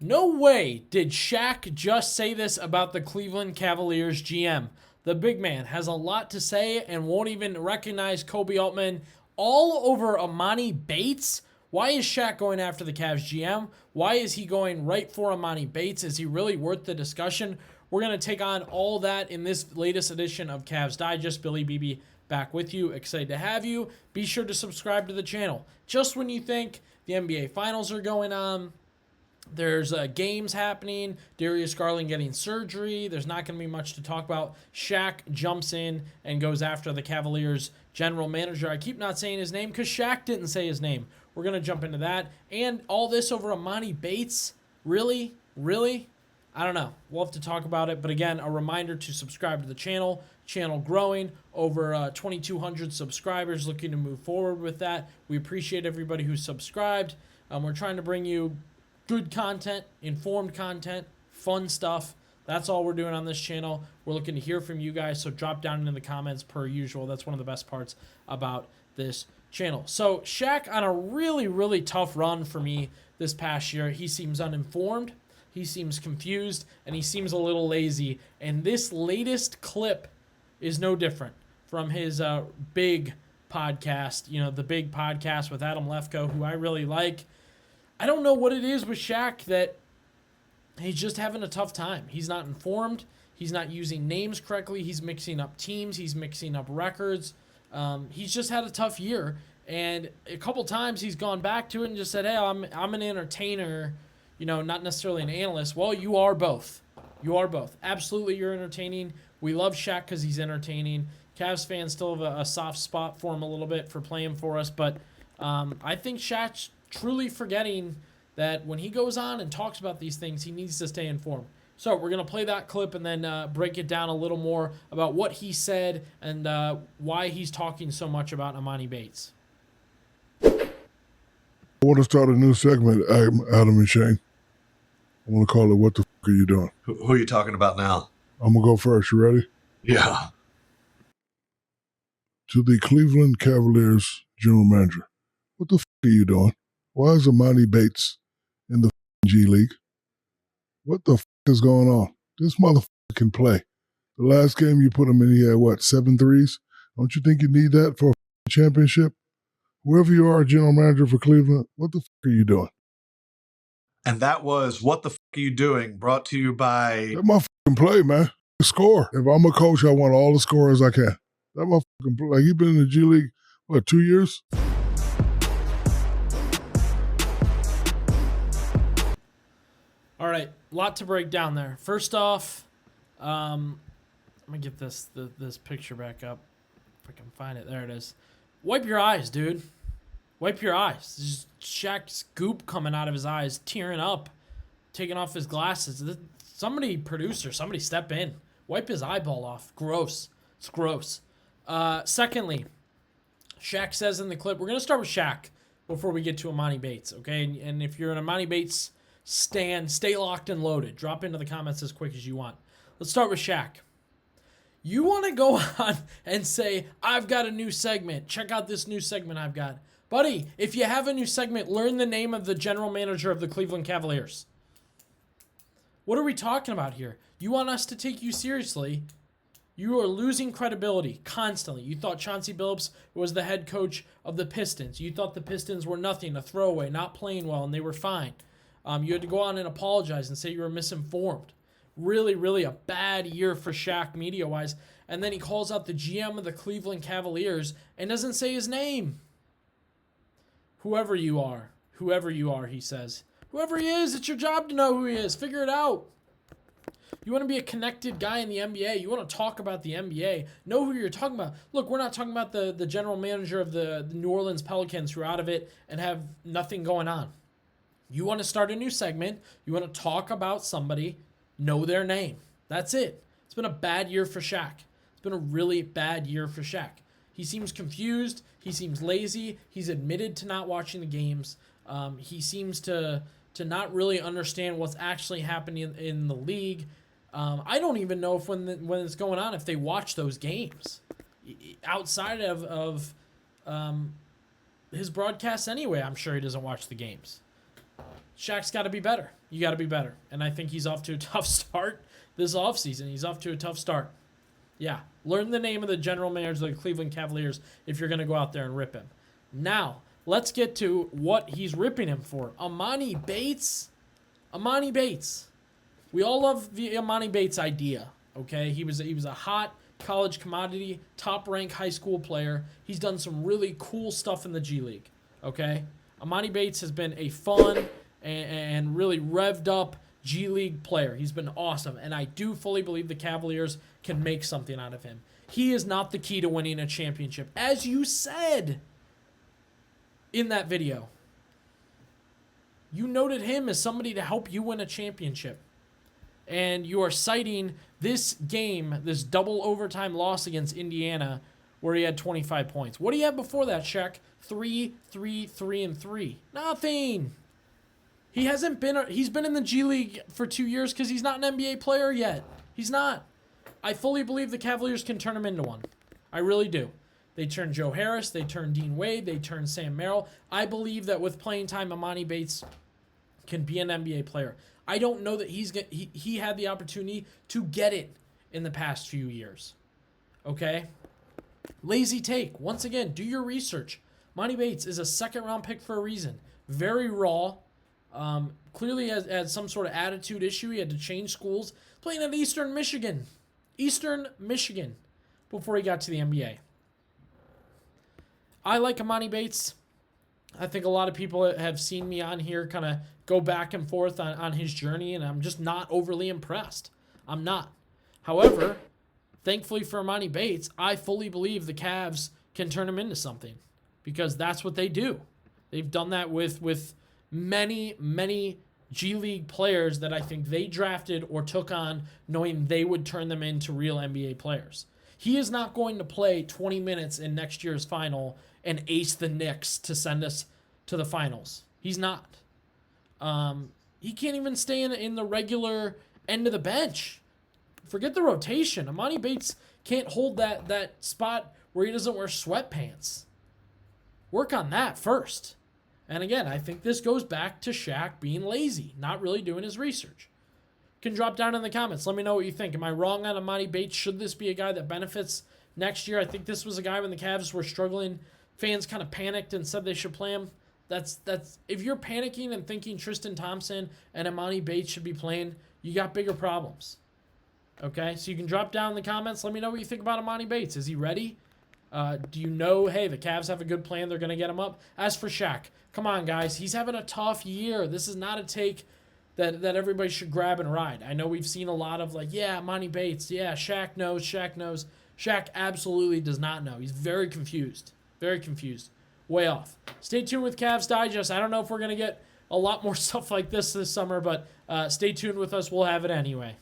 No way did Shaq just say this about the Cleveland Cavaliers GM. The big man has a lot to say and won't even recognize Koby Altman all over Amani Bates. Why is Shaq going after the Cavs GM? Why is he going right for Amani Bates? Is he really worth the discussion? We're going to take on all that in this latest edition of Cavs Digest. Billy Beebe back with you. Excited to have you. Be sure to subscribe to the channel. Just when you think the NBA Finals are going on, there's games happening, Darius Garland getting surgery, there's not going to be much to talk about. Shaq jumps in and goes after the Cavaliers general manager. I keep not saying his name because Shaq didn't say his name. We're going to jump into that. And all this over Amani Bates? Really? Really? I don't know. We'll have to talk about it. But again, a reminder to subscribe to the channel. Channel growing. Over 2,200 subscribers, looking to move forward with that. We appreciate everybody who's subscribed. We're trying to bring you good content, informed content, fun stuff. That's all we're doing on this channel. We're looking to hear from you guys, so drop down into the comments per usual. That's one of the best parts about this channel. So Shaq on a really, really tough run for me this past year. He seems uninformed, he seems confused, and he seems a little lazy. And this latest clip is no different from his big podcast, the big podcast with Adam Lefkoe, who I really like. I don't know what it is with Shaq that he's just having a tough time. He's not informed. He's not using names correctly. He's mixing up teams. He's mixing up records. He's just had a tough year. And a couple times he's gone back to it and just said, hey, I'm an entertainer, not necessarily an analyst. Well, you are both. You are both. Absolutely, you're entertaining. We love Shaq because he's entertaining. Cavs fans still have a soft spot for him a little bit for playing for us. But I think Shaq's truly forgetting that when he goes on and talks about these things, he needs to stay informed. So we're going to play that clip and then break it down a little more about what he said and why he's talking so much about Amani Bates. I want to start a new segment, Adam and Shane. I want to call it, What the F*** Are You Doing? Who are you talking about now? I'm going to go first. You ready? Yeah. To the Cleveland Cavaliers general manager. What the F*** are you doing? Why is Amani Bates in the G League? What the f*** is going on? This motherfucker can play. The last game you put him in, he had, 7 threes? Don't you think you need that for a championship? Whoever you are, general manager for Cleveland, what the f*** are you doing? And that was What the F*** Are You Doing? Brought to you by... That motherfucking play, man. Score. If I'm a coach, I want all the scorers I can. That motherfucking play. He been in the G League, 2 years? All right, a lot to break down there. First off, let me get this picture back up if I can find it. There it is. Wipe your eyes, dude. Wipe your eyes. There's Shaq's goop coming out of his eyes, tearing up, taking off his glasses. Somebody step in. Wipe his eyeball off. Gross. It's gross. Secondly, Shaq says in the clip, we're going to start with Shaq before we get to Amani Bates, okay? And if you're an Amani Bates stan, stay locked and loaded. Drop into the comments as quick as you want. Let's start with Shaq. You want to go on and say, I've got a new segment. Check out this new segment I've got. Buddy, if you have a new segment, learn the name of the general manager of the Cleveland Cavaliers. What are we talking about here? You want us to take you seriously. You are losing credibility constantly. You thought Chauncey Billups was the head coach of the Pistons. You thought the Pistons were nothing, a throwaway, not playing well, and they were fine. You had to go on and apologize and say you were misinformed. Really, really a bad year for Shaq media-wise. And then he calls out the GM of the Cleveland Cavaliers and doesn't say his name. Whoever you are, he says. Whoever he is, it's your job to know who he is. Figure it out. You want to be a connected guy in the NBA. You want to talk about the NBA. Know who you're talking about. Look, we're not talking about the general manager of the New Orleans Pelicans who are out of it and have nothing going on. You want to start a new segment. You want to talk about somebody. Know their name. That's it. It's been a bad year for Shaq. It's been a really bad year for Shaq. He seems confused. He seems lazy. He's admitted to not watching the games. He seems to not really understand what's actually happening in the league. I don't even know if when it's going on, if they watch those games outside of his broadcasts anyway. I'm sure he doesn't watch the games. Shaq's got to be better. You got to be better. And I think he's off to a tough start this offseason. He's off to a tough start. Yeah. Learn the name of the general manager of the Cleveland Cavaliers if you're going to go out there and rip him. Now, let's get to what he's ripping him for. Emoni Bates. Emoni Bates. We all love the Emoni Bates idea, okay? He was a hot college commodity, top-ranked high school player. He's done some really cool stuff in the G League, okay? Emoni Bates has been a fun and really revved up G League player. He's been awesome, and I do fully believe the Cavaliers can make something out of him. He is not the key to winning a championship, as you said in that video. You noted him as somebody to help you win a championship. And you are citing this game, this double overtime loss against Indiana, where he had 25 points. What do you have before that, Shaq? 3, 3, 3, and 3. Nothing. He's been in the G League for 2 years because he's not an NBA player yet. He's not. I fully believe the Cavaliers can turn him into one. I really do. They turned Joe Harris. They turned Dean Wade. They turned Sam Merrill. I believe that with playing time, Emoni Bates can be an NBA player. I don't know that he had the opportunity to get it in the past few years. Okay? Lazy take. Once again, do your research. Emoni Bates is a second-round pick for a reason. Very raw. Clearly has some sort of attitude issue. He had to change schools. Playing at Eastern Michigan. Eastern Michigan before he got to the NBA. I like Emoni Bates. I think a lot of people have seen me on here kind of go back and forth on his journey, and I'm just not overly impressed. I'm not. However, thankfully for Emoni Bates, I fully believe the Cavs can turn him into something because that's what they do. They've done that with many, many G League players that I think they drafted or took on knowing they would turn them into real NBA players. He is not going to play 20 minutes in next year's final and ace the Knicks to send us to the finals. He's not. He can't even stay in the regular end of the bench. Forget the rotation. Emoni Bates can't hold that spot where he doesn't wear sweatpants. Work on that first. And again, I think this goes back to Shaq being lazy, not really doing his research. You can drop down in the comments. Let me know what you think. Am I wrong on Emoni Bates? Should this be a guy that benefits next year? I think this was a guy when the Cavs were struggling. Fans kind of panicked and said they should play him. That's if you're panicking and thinking Tristan Thompson and Emoni Bates should be playing, you got bigger problems. Okay, so you can drop down in the comments. Let me know what you think about Emoni Bates. Is he ready? Do you know, hey, the Cavs have a good plan. They're going to get him up. As for Shaq, come on, guys. He's having a tough year. This is not a take that everybody should grab and ride. I know we've seen a lot of yeah, Emoni Bates. Yeah, Shaq knows. Shaq knows. Shaq absolutely does not know. He's very confused. Very confused. Way off. Stay tuned with Cavs Digest. I don't know if we're going to get a lot more stuff like this summer, but stay tuned with us. We'll have it anyway.